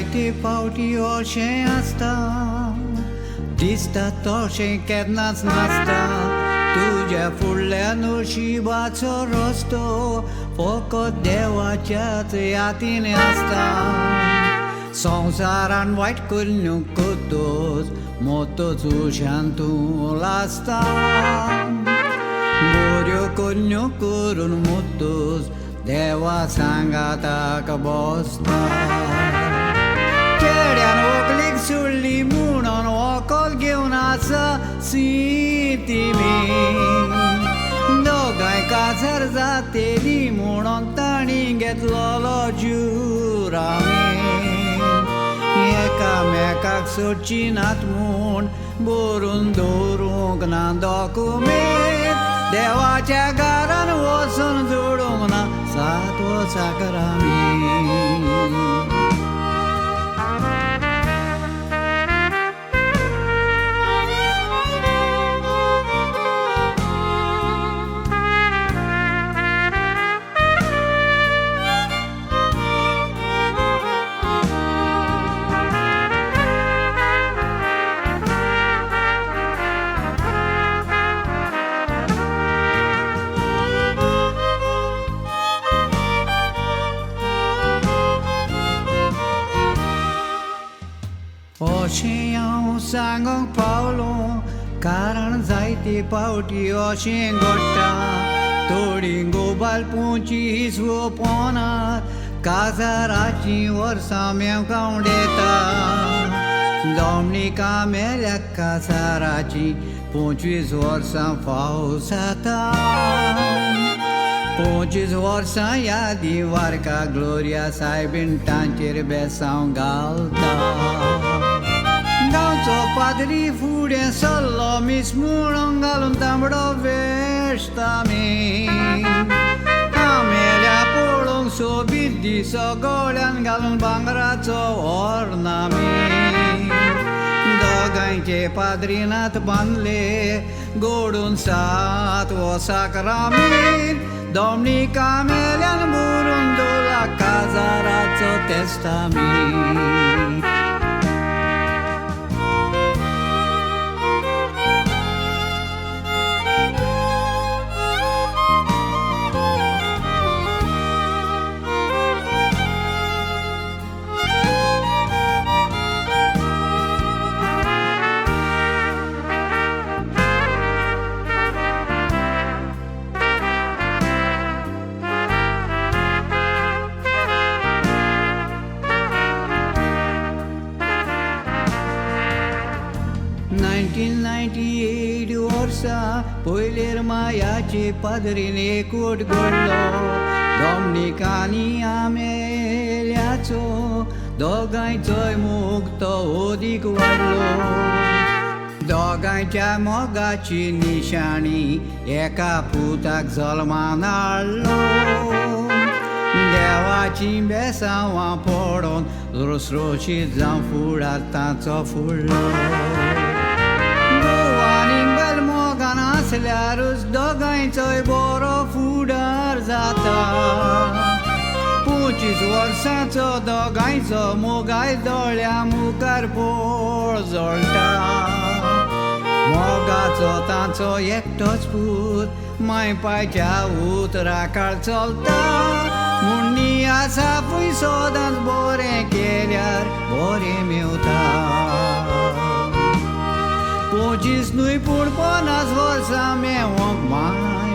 जायते फावटी अशें आसता दिसता तशें केन्नाच नासता तुज्या फुडल्या नशिबाचो रस्तो फकत देवाच्याच हातीन आसता संवसारान वायट कन्यो कोतोच मोतोच उशान तूं लासता बऱ्यो कन्यो करून मोतोच देवा सांगाताक बसता चेड्यान व्हंकलेक सोडली म्हणून व्हंकल घेवन आसा सितीमी दोगांय काजार जातेली म्हणून ताणी घेतलोलो जुरामी एकामेकाक सोडची नात म्हूण बरोवन दवरूंक ना दोकुमेंत देवाच्या घरान वचून जोडूंक ना सात साकरामी अशें हांव सांगूंक पावलो कारण जायते फावटी अशें घडटा थोडी गोबाल पोंचीस पोनार काजाराची वर्सां मेवकावंड येता दोमणिका मेल्या काजाराची 25 वर्सां फाव जाता 25 वर्सां यादी वारका ग्लोरिया सायबीन तांचेर बेसांव घालता गांवचो पाद्री फुडें सल्लो मीस म्हणून घालून तांबडो वेश्ट आमी आमेल्या पळोवंक सोबीत दिसो गळ्यान घालून भांगराचो ऑर्नामी दोगांयचे पाद्रीनाथ बांदले गोडून 7 साकरामीन दोमणिका मेल्यान बरोवन दवरला काजाराचो तेस्तामीत वर्सा पयलेर मायाचे पाद्रीन एकवट घडलो दोमणिकांनी आमेल्याचो दोगांयचोय मोग तो ओदीक वाडलो दोगांयच्या मोगाची निशाणी एका पुताक जल्मान हाडलो देवाची बेसांवां पडोवन रुसरोशीत जावं फुडार ताचो फुडलो आसल्यारूच दोगांयचोय बरो फुडार जाता 25 वर्सांचो दोगांयचो मोगाय दोळ्या मुखार पोळ जळटा मोगाचो तांचो एकटोच पूत माय पायच्या उतराकाळ चलता मुन्नी आसा पळय सदांच बरें केल्यार बरें मेवता 25 न्हय पूण 50 वर्सां मेवोंक माय